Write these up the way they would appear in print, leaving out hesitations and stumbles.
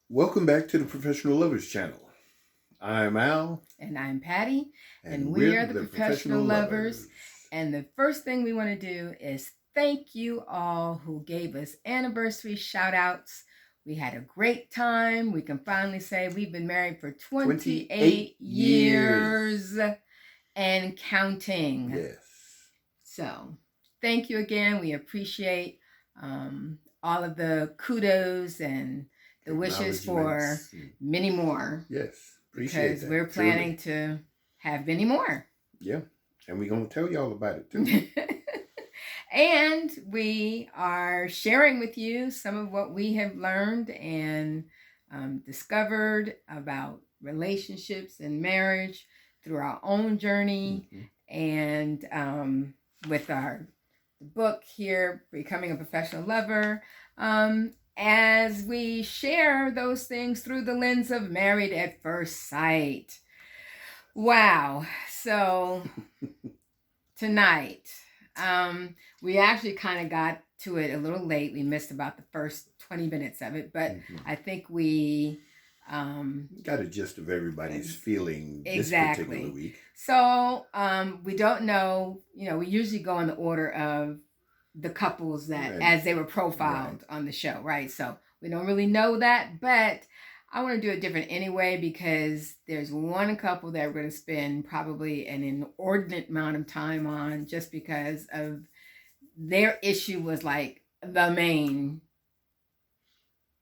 Welcome back to the Professional Lovers channel. I'm Al. And I'm Patty. And we we're are the Professional Lovers. And the first thing we want to do is thank you all who gave us anniversary shout outs. We had a great time. We can finally say we've been married for 28 years and counting. Yes. So thank you again. We appreciate all of the kudos and the wishes for many more. Yes, appreciate because that. We're planning to have many more. Yeah, and we're going to tell you all about it too. And we are sharing with you some of what we have learned and discovered about relationships and marriage through our own journey, and with our book here, Becoming a Professional Lover, as we share those things through the lens of Married at First Sight. Wow. So tonight, we actually kind of got to it a little late. We missed about the first 20 minutes of it, but I think we got a gist of everybody's feeling this particular week. So we don't know, we usually go in the order of the couples that as they were profiled on the show, right? So we don't really know that, but I want to do it different anyway, because there's one couple that we're going to spend probably an inordinate amount of time on, just because of their issue was like the main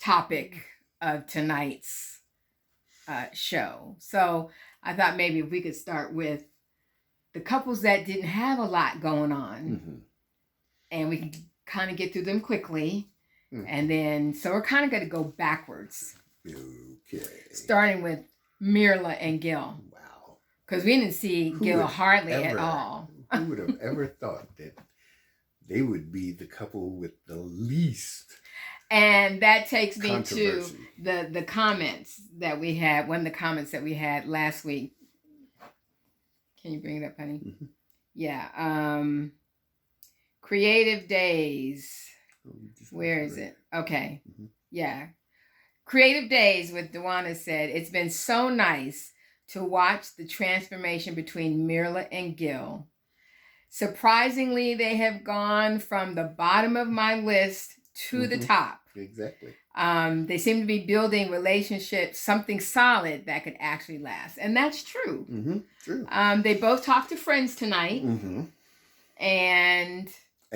topic of tonight's show. So I thought maybe if we could start with the couples that didn't have a lot going on, and we can kind of get through them quickly. And then, so we're kind of going to go backwards. Okay. Starting with Mirla and Gil. Wow. Because we didn't see Gil hardly at all. Who would have ever thought that they would be the couple with the least? And that takes me to the comments that we had. One of the comments that we had last week. Can you bring it up, honey? Yeah. Creative Days. Where is it? Okay. Yeah. Creative Days with Dewana said, it's been so nice to watch the transformation between Mirla and Gil. Surprisingly, they have gone from the bottom of my list to the top. Exactly. They seem to be building relationships, something solid that could actually last. And that's true. True. They both talked to friends tonight.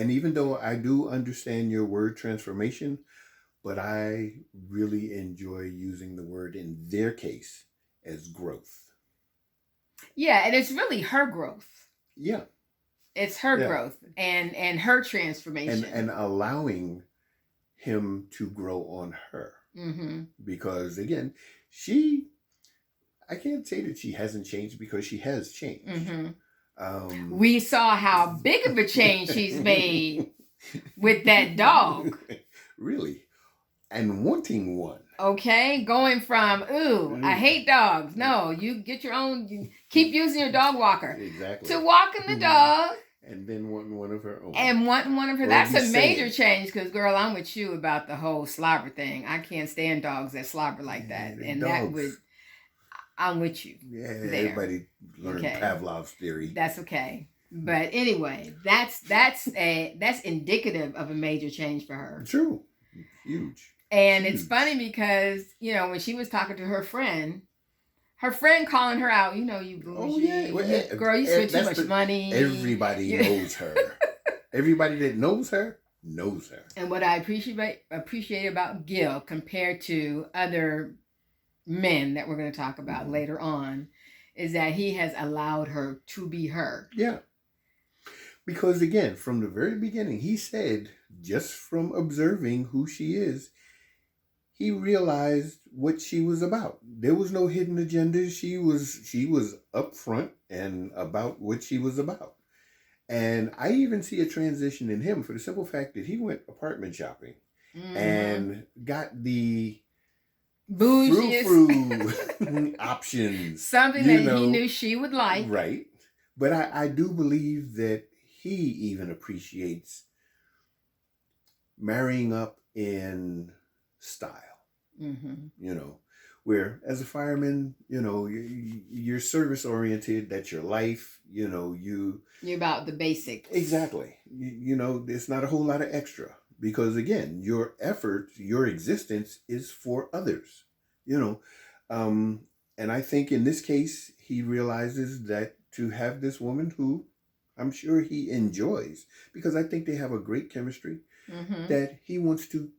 And even though I do understand your word transformation, but I really enjoy using the word in their case as growth. Yeah, and it's really her growth. Yeah. It's her growth and her transformation. And allowing him to grow on her. Because again, I can't say that she hasn't changed, because she has changed. We saw how big of a change she's made with that dog. Really? And wanting one. Okay, going from, I hate dogs. No, you get your own, you keep using your dog walker. Exactly. To walking the dog. And then wanting one of her own. And wanting one of her. That's a major change, because, girl, I'm with you about the whole slobber thing. I can't stand dogs that slobber like that. And that would, I'm with you. Yeah, everybody learned Pavlov's theory. That's okay. But anyway, that's indicative of a major change for her. True. Huge. And it's funny because, when she was talking to her friend calling her out, you bougie. Girl, you spend too much money. Everybody knows her. Everybody that knows her knows her. And what I appreciate about Gil compared to other men that we're going to talk about later on is that he has allowed her to be her. Yeah. Because again, from the very beginning, he said, just from observing who she is, he realized what she was about. There was no hidden agenda. She was upfront and about what she was about. And I even see a transition in him for the simple fact that he went apartment shopping and got the frou-frou options. Something that he knew she would like. Right. But I do believe that he even appreciates marrying up in style. You know, where as a fireman, you know, you're service oriented. That's your life. You know, you're about the basics. Exactly. You know, there's not a whole lot of extra because again, your effort, your existence is for others. You know, and I think in this case, he realizes that to have this woman who I'm sure he enjoys because I think they have a great chemistry, that he wants to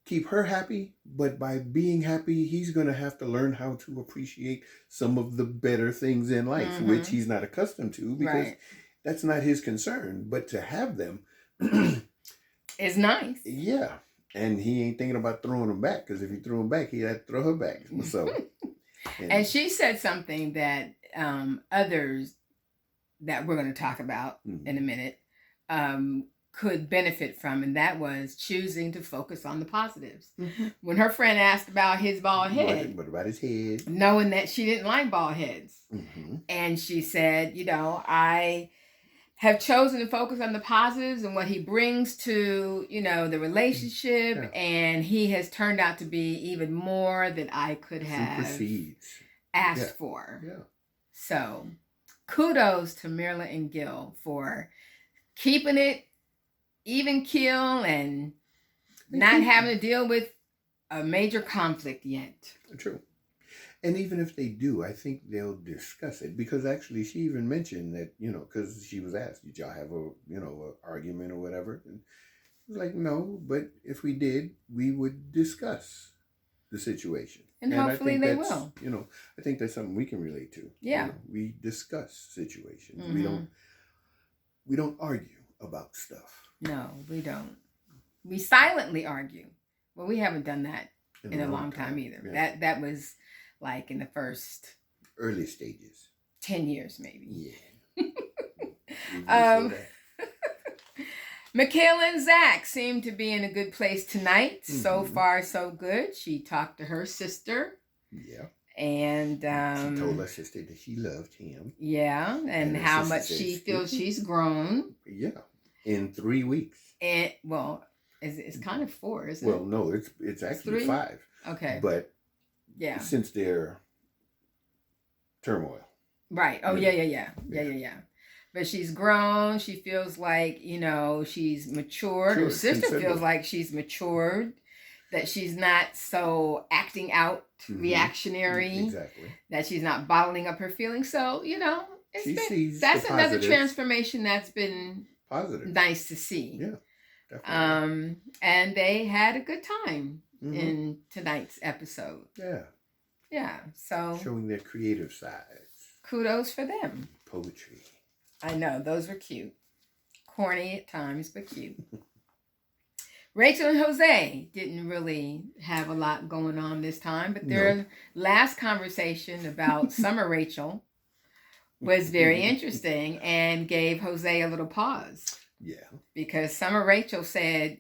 keep her happy, but by being happy, he's going to have to learn how to appreciate some of the better things in life, which he's not accustomed to because that's not his concern. But to have them is nice. Yeah. And he ain't thinking about throwing them back because if he threw them back, he'd have to throw her back. So, and she said something that others that we're going to talk about in a minute could benefit from, and that was choosing to focus on the positives. When her friend asked about his bald head, what about his head? Knowing that she didn't like bald heads, and she said, you know, I have chosen to focus on the positives and what he brings to, you know, the relationship, and he has turned out to be even more than I could have asked for. So, kudos to Mirla and Gil for keeping it even keel and not having to deal with a major conflict yet. True. And even if they do, I think they'll discuss it because actually she even mentioned that, you know, because she was asked, did y'all have a, you know, a argument or whatever? And it was like, no, but if we did, we would discuss the situation. And hopefully they will. You know, I think that's something we can relate to. Yeah. You know, we discuss situations. We don't argue about stuff. No, we don't. We silently argue. Well, we haven't done that in a long time either. Yeah. That was like in the first early stages. 10 years maybe. Yeah. Michaela and Zach seem to be in a good place tonight. So far, so good. She talked to her sister. Yeah. And she told her sister that she loved him. Yeah, and how much she feels she's grown. Yeah. In 3 weeks. And well, it's kind of 4, isn't it? Well, no, it's actually 5. Okay. But yeah, since their turmoil. Right. Oh yeah. But she's grown. She feels like, you know, she's matured. Her sister feels like she's matured. That she's not so acting out, reactionary. Exactly. That she's not bottling up her feelings. So, you know, that's another transformation that's been positive. Nice to see. Yeah, definitely. And they had a good time in tonight's episode. Yeah. Yeah. So showing their creative sides. Kudos for them. Poetry. I know, those were cute. Corny at times, but cute. Rachel and Jose didn't really have a lot going on this time, but their last conversation about Summer Rachel was very interesting and gave Jose a little pause. Yeah. Because Summer Rachel said,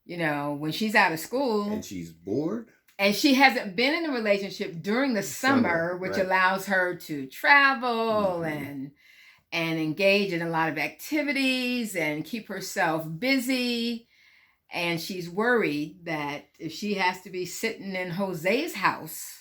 you know, when she's out of school. And she's bored. And she hasn't been in a relationship during the summer, which allows her to travel and engage in a lot of activities and keep herself busy. And she's worried that if she has to be sitting in Jose's house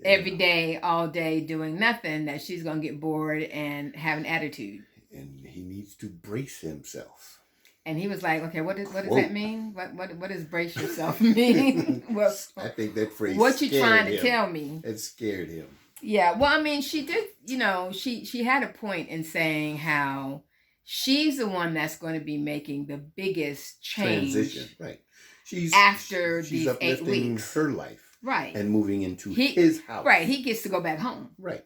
every day, all day, doing nothing, that she's going to get bored and have an attitude. And he needs to brace himself. And he was like, okay, what does that mean? What does brace yourself mean? Well, I think that phrase what you trying to tell me? It scared him. Yeah, well, I mean, she did, you know, she had a point in saying how she's the one that's going to be making the biggest change. Transition, right. She's these 8 weeks. Her life. Right. And moving into his house. Right, he gets to go back home. Right.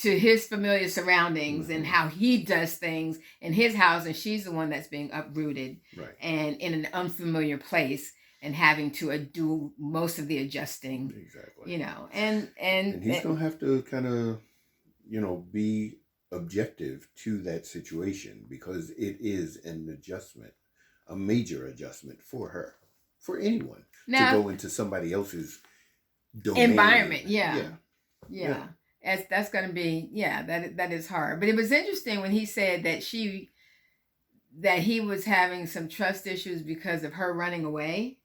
To his familiar surroundings and how he does things in his house, and she's the one that's being uprooted and in an unfamiliar place and having to do most of the adjusting. Exactly. You know, and he's gonna have to kind of, you know, be objective to that situation because it is an adjustment, a major adjustment for her, for anyone to go into somebody else's domain. Environment. Yeah. That's going to be, that is hard. But it was interesting when he said that he was having some trust issues because of her running away.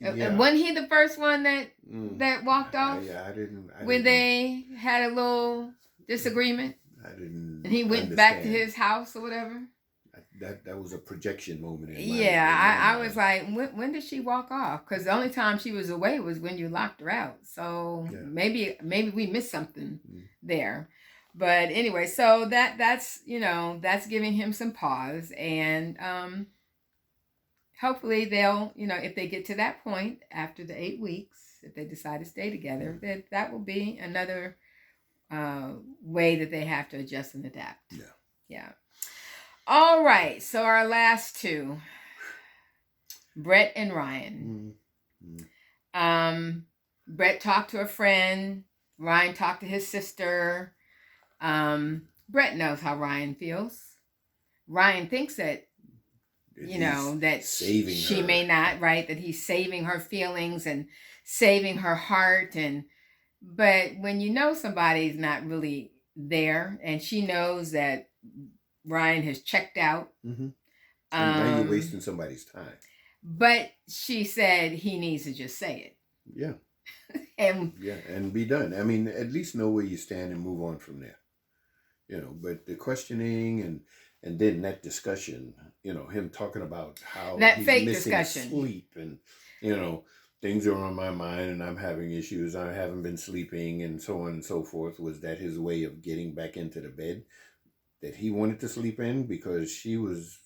And wasn't he the first one that walked off? I didn't. When they had a little disagreement? I didn't. And he went back to his house or whatever? That was a projection moment in my I mind. was like, when did she walk off? Because the only time she was away was when you locked her out. So maybe we missed something there. But anyway, so that's giving him some pause, and hopefully they'll, if they get to that point after the 8 weeks, if they decide to stay together, that will be another way that they have to adjust and adapt. Yeah. All right. So our last two, Brett and Ryan. Brett talked to a friend. Ryan talked to his sister. Brett knows how Ryan feels. Ryan thinks that, that she may not, right? That he's saving her feelings and saving her heart. But when you know somebody's not really there, and she knows that Ryan has checked out. And now you're wasting somebody's time. But she said he needs to just say it. Yeah. and be done. I mean, at least know where you stand and move on from there. But the questioning and then that discussion, him talking about how that he's fake missing discussion, sleep, and things are on my mind and I'm having issues. I haven't been sleeping and so on and so forth. Was that his way of getting back into the bed that he wanted to sleep in because she was?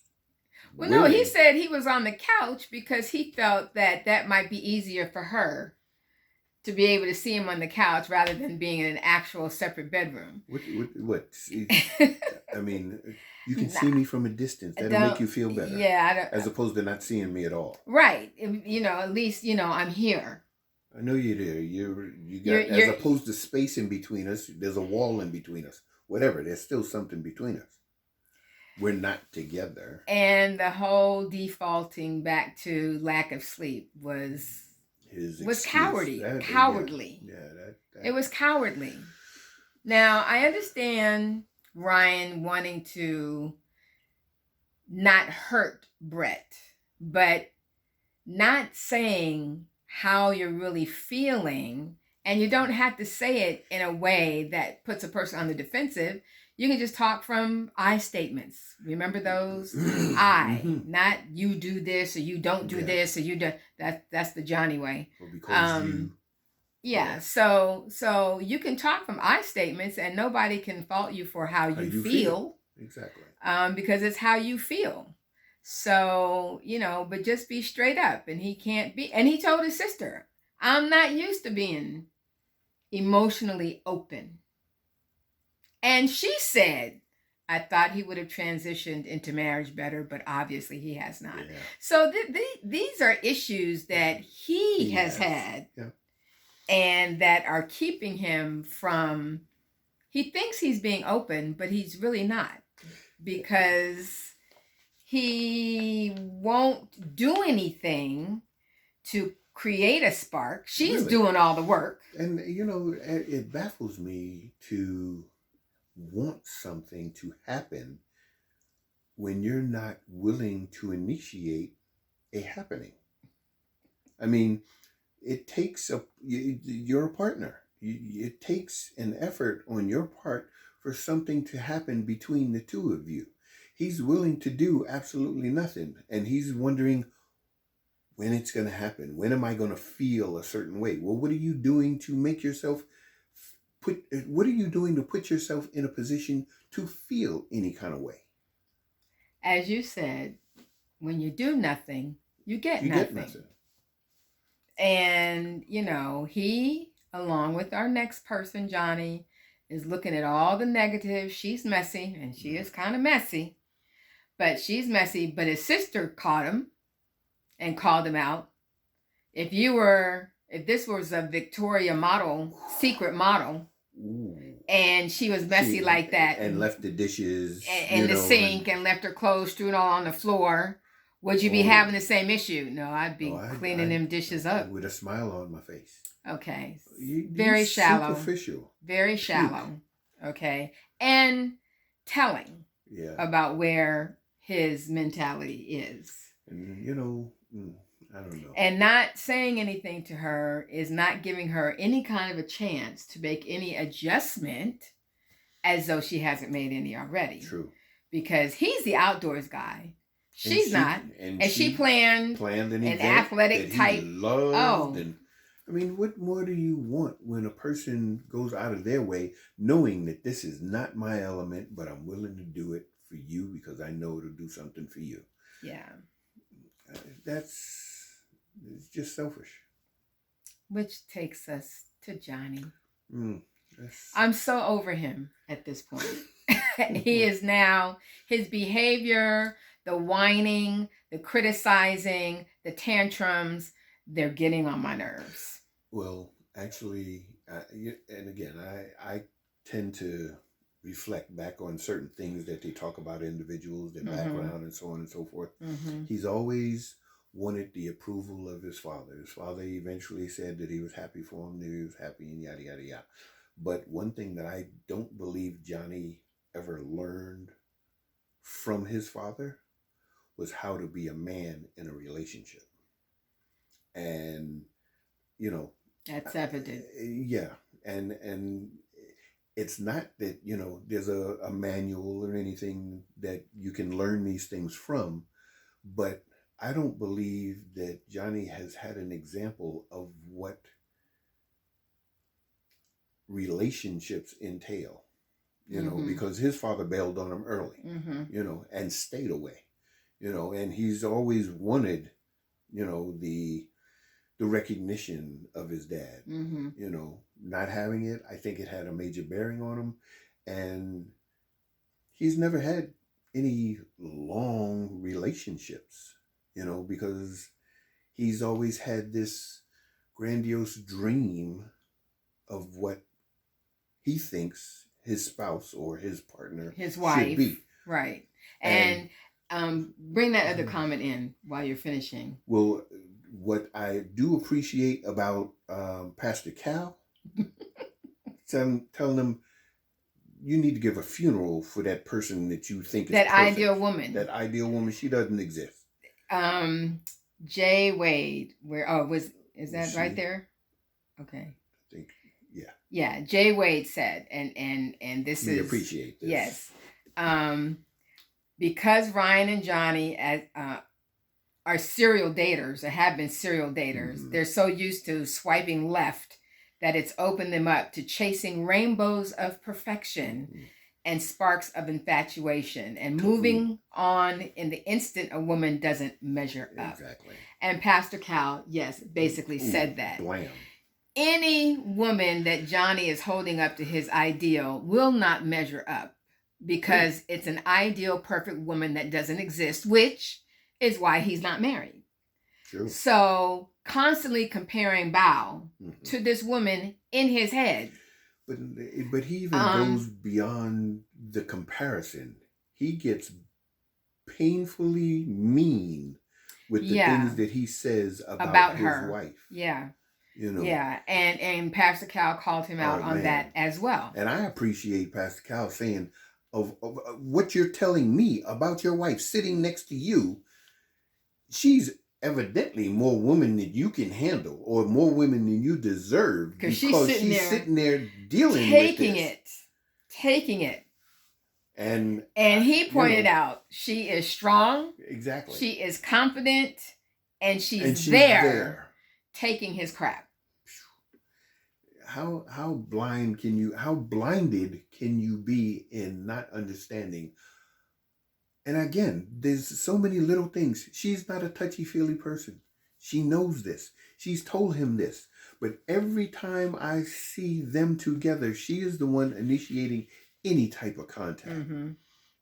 Well, no, he said he was on the couch because he felt that might be easier for her to be able to see him on the couch rather than being in an actual separate bedroom. What? I mean, you can see me from a distance. That'll make you feel better. Yeah. As opposed to not seeing me at all. Right. At least, I'm here. I know you're there. You're as opposed to space in between us, there's a wall in between us. Whatever, there's still something between us. We're not together. And the whole defaulting back to lack of sleep was cowardly. It was cowardly. Now, I understand Ryan wanting to not hurt Brett, but not saying how you're really feeling, and you don't have to say it in a way that puts a person on the defensive. You can just talk from I statements. Remember those? I, not you do this or you don't do this or you do. That's the Johnny way. Well, because you. Yeah. So you can talk from I statements, and nobody can fault you for how you feel. Exactly. Because it's how you feel. So but just be straight up. And he can't be. And he told his sister, "I'm not used to being emotionally open." And she said, I thought he would have transitioned into marriage better, but obviously he has not. Yeah. So these are issues that he has had and that are keeping him from, he thinks he's being open, but he's really not, because he won't do anything to create a spark. She's doing all the work. And, it baffles me to want something to happen when you're not willing to initiate a happening. I mean, it takes you're a partner. It takes an effort on your part for something to happen between the two of you. He's willing to do absolutely nothing, and he's wondering when it's going to happen. When am I going to feel a certain way? Well, what are you doing to make yourself what are you doing to put yourself in a position to feel any kind of way? As you said, when you do nothing, you get nothing. And, he, along with our next person, Johnny, is looking at all the negatives. She's messy, and she is kind of messy. But she's messy. But his sister caught him and called him out. If this was a Victoria model, secret model, and she was messy like that, and left the dishes in the sink, and left her clothes strewn all on the floor, would you be having the same issue? No, I'd be cleaning them dishes up with a smile on my face. Okay, very shallow, superficial, very shallow. Okay, and telling about where his mentality is. And I don't know. And not saying anything to her is not giving her any kind of a chance to make any adjustment, as though she hasn't made any already. True. Because he's the outdoors guy. She's not. And she planned an athletic type. Loved and I mean, what more do you want when a person goes out of their way knowing that this is not my element, but I'm willing to do it for you because I know it'll do something for you? Yeah. It's just selfish. Which takes us to Johnny. Yes. I'm so over him at this point. He is now, his behavior, the whining, the criticizing, the tantrums, they're getting on my nerves. Well, actually, and again, I tend to reflect back on certain things that they talk about individuals, their background, and so on and so forth. He's always wanted the approval of his father. His father eventually said that he was happy for him, that he was happy, and yada, yada, yada. But one thing that I don't believe Johnny ever learned from his father was how to be a man in a relationship. And, you know, that's evident. Yeah. And it's not that, you know, there's a manual or anything that you can learn these things from, but I don't believe that Johnny has had an example of what relationships entail, you know, because his father bailed on him early, you know, and stayed away, you know, and he's always wanted, you know, the recognition of his dad, you know, not having it. I think it had a major bearing on him, and he's never had any long relationships, you know, because he's always had this grandiose dream of what he thinks his spouse or his partner, his wife, should be. Right. And bring that other comment in while you're finishing. Well, what I do appreciate about Pastor Cal, telling them you need to give a funeral for that person that you think is that perfect. ideal woman. That ideal woman, she doesn't exist. Jay Wade, is that right there? Okay. I think, yeah. Yeah, Jay Wade said, and this we is appreciate this. Yes. Because Ryan and Johnny are serial daters or have been serial daters, they're so used to swiping left that it's opened them up to chasing rainbows of perfection and sparks of infatuation and moving on in the instant a woman doesn't measure up. Exactly. And Pastor Cal, yes, basically said that. Blam. Any woman that Johnny is holding up to his ideal will not measure up because it's an ideal, perfect woman that doesn't exist, which is why he's not married. True. So constantly comparing Bao to this woman in his head. But he even goes beyond the comparison. He gets painfully mean with the things that he says about his her wife. Yeah. You know. Yeah, and Pastor Cal called him out on that as well. And I appreciate Pastor Cal saying of what you're telling me about your wife sitting next to you. She's evidently more women than you can handle, or more women than you deserve, because she's sitting there dealing with this. Taking it. And he pointed out she is strong. Exactly. She is confident, and she's there taking his crap. How blinded can you be in not understanding? And again, there's so many little things. She's not a touchy-feely person. She knows this. She's told him this. But every time I see them together, she is the one initiating any type of contact.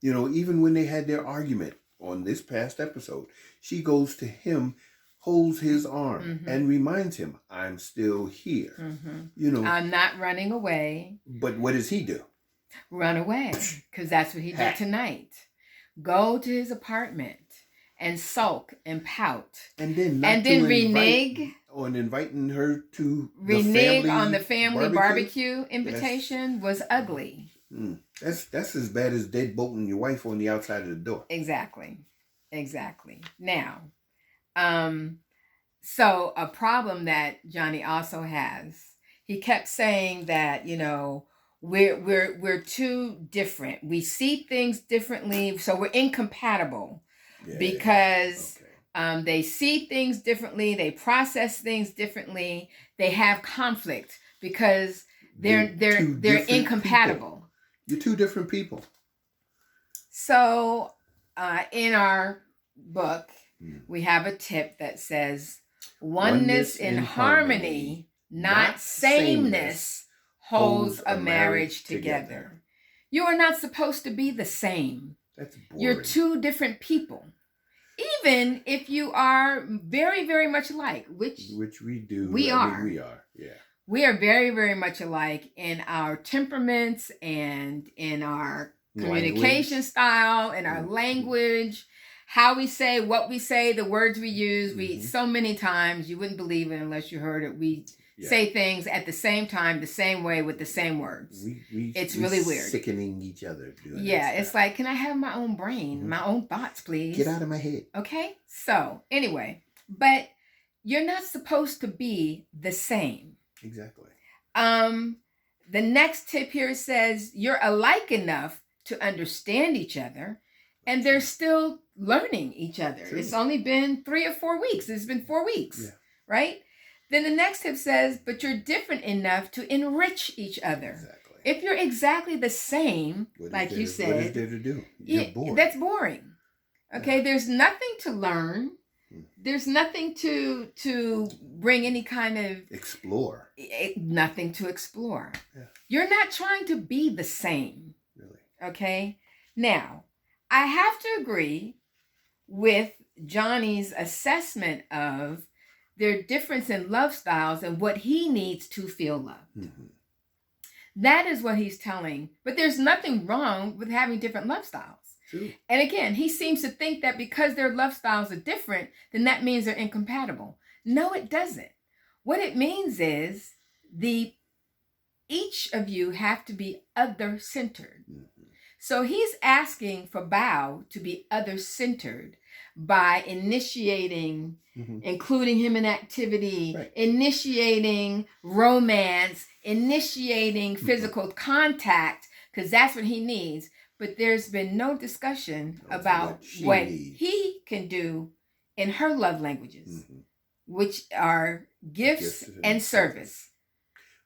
You know, even when they had their argument on this past episode, she goes to him, holds his arm, and reminds him, I'm still here. You know, I'm not running away. But what does he do? Run away, because that's what he did tonight. Go to his apartment and sulk and pout, and then renege on inviting her to the family barbecue invitation was ugly. That's as bad as deadbolting your wife on the outside of the door. Exactly. Now, So a problem that Johnny also has, he kept saying that, we're too different. We see things differently, so we're incompatible because they see things differently, they process things differently, they have conflict because they're incompatible. People. You're two different people. So in our book, we have a tip that says oneness in harmony, not sameness, holds a marriage together. You are not supposed to be the same. That's boring. You're two different people. Even if you are very, very much alike, which we do. We are, yeah. We are very, very much alike in our temperaments and in our communication style, in our language, how we say, what we say, the words we use. We so many times you wouldn't believe it unless you heard it. We say things at the same time, the same way, with the same words. It's really weird. Sickening each other. It's like, can I have my own brain, my own thoughts, please? Get out of my head. Okay. So anyway, but you're not supposed to be the same. Exactly. The next tip here says you're alike enough to understand each other, and they're still learning each other. True. It's only been 3 or 4 weeks. It's been 4 weeks, right? Then the next tip says, but you're different enough to enrich each other. Exactly. If you're exactly the same, like you said, what is there to do? You're bored. That's boring. Okay, there's nothing to learn. There's nothing to bring any kind of explore. Nothing to explore. Yeah. You're not trying to be the same. Really. Okay. Now, I have to agree with Johnny's assessment of their difference in love styles and what he needs to feel loved. That is what he's telling. But there's nothing wrong with having different love styles. True. And again, he seems to think that because their love styles are different, then that means they're incompatible. No, it doesn't. What it means is each of you have to be other-centered. So he's asking for Bao to be other-centered by initiating, including him in activity, initiating romance, initiating physical contact, because that's what he needs. But there's been no discussion about what he can do in her love languages, which are gifts and service.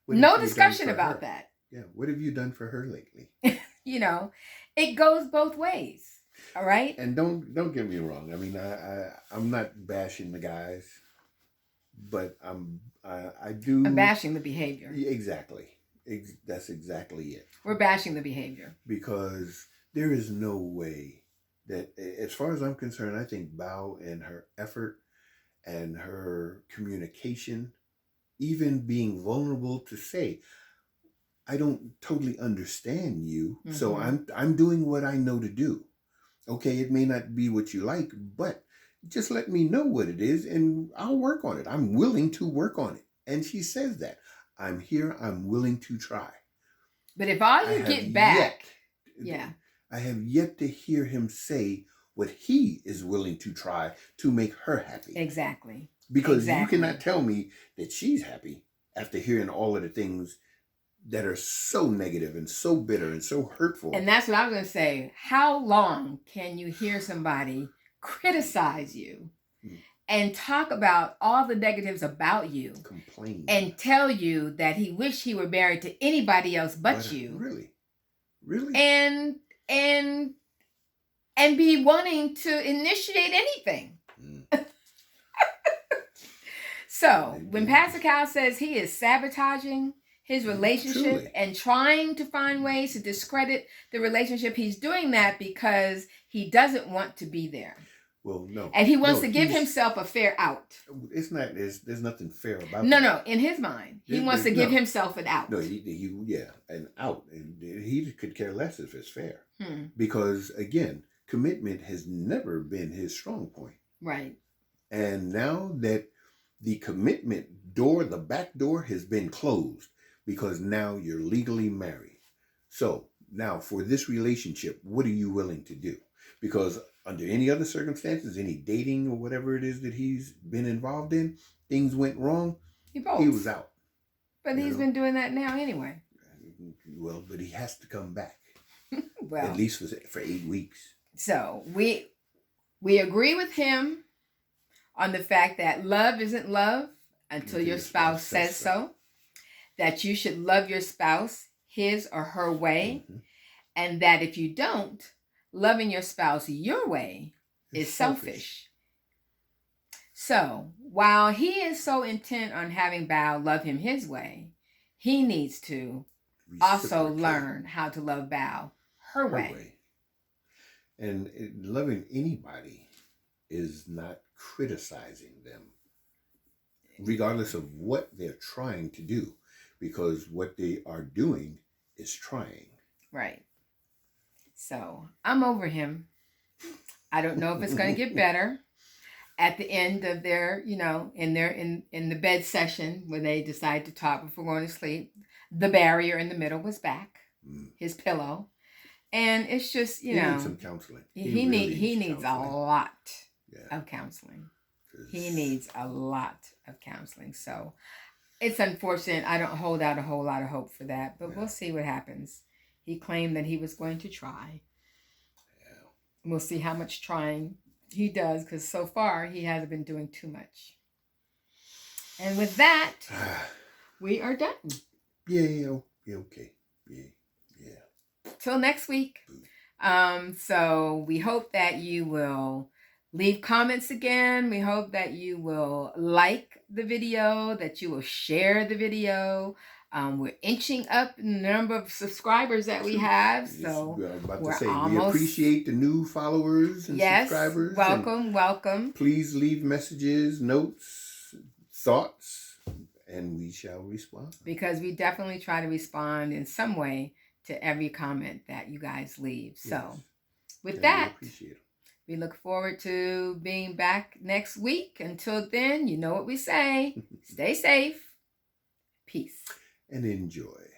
No discussion about that. Yeah. What have you done for her lately? It goes both ways. All right. And don't get me wrong. I mean, I'm not bashing the guys, but I'm bashing the behavior. Exactly. That's exactly it. We're bashing the behavior. Because there is no way that, as far as I'm concerned, I think Bao and her effort and her communication, even being vulnerable to say, I don't totally understand you, so I'm doing what I know to do. Okay, it may not be what you like, but just let me know what it is and I'll work on it. I'm willing to work on it. And she says that. I'm here. I'm willing to try. But if all you get back... I have yet to hear him say what he is willing to try to make her happy. Exactly. Because you cannot tell me that she's happy after hearing all of the things that are so negative and so bitter and so hurtful. And that's what I was going to say. How long can you hear somebody criticize you and talk about all the negatives about you, complain, and tell you that he wished he were married to anybody else but you? Really? And be wanting to initiate anything. So when Pastor Cal says he is sabotaging his relationship and trying to find ways to discredit the relationship, he's doing that because he doesn't want to be there. Well, no. And he wants to give himself a fair out. It's not, there's nothing fair about that. No, in his mind. He wants to give himself an out. No, an out. And he could care less if it's fair. Because, again, commitment has never been his strong point. Right. And now that the commitment door, the back door, has been closed, because now you're legally married. So, now for this relationship, what are you willing to do? Because under any other circumstances, any dating or whatever it is that he's been involved in, things went wrong, he was out. But he's been doing that now anyway. Well, but he has to come back. Well, at least for 8 weeks. So we agree with him on the fact that love isn't love until your spouse says so. That you should love your spouse his or her way. Mm-hmm. And that if you don't, loving your spouse your way is selfish. So while he is so intent on having Bao love him his way, he needs to also learn how to love Bao her way. And loving anybody is not criticizing them, regardless of what they're trying to do, because what they are doing is trying. Right. So I'm over him. I don't know if it's going to get better at the end of their, in the bed session when they decide to talk before going to sleep. The barrier in the middle was back, his pillow. And it's just, he needs some counseling. He needs a lot of counseling. He needs a lot of counseling. So it's unfortunate. I don't hold out a whole lot of hope for that, but we'll see what happens. He claimed that he was going to try. Yeah. We'll see how much trying he does, because so far he hasn't been doing too much. And with that, we are done. Yeah, okay. Yeah. Till next week. So we hope that you will leave comments again. We hope that you will like the video, that you will share the video. We're inching up in the number of subscribers that we have. So we appreciate the new followers and subscribers. Welcome. Please leave messages, notes, thoughts, and we shall respond. Because we definitely try to respond in some way to every comment that you guys leave. So with that, we look forward to being back next week. Until then, you know what we say. Stay safe. Peace. And enjoy.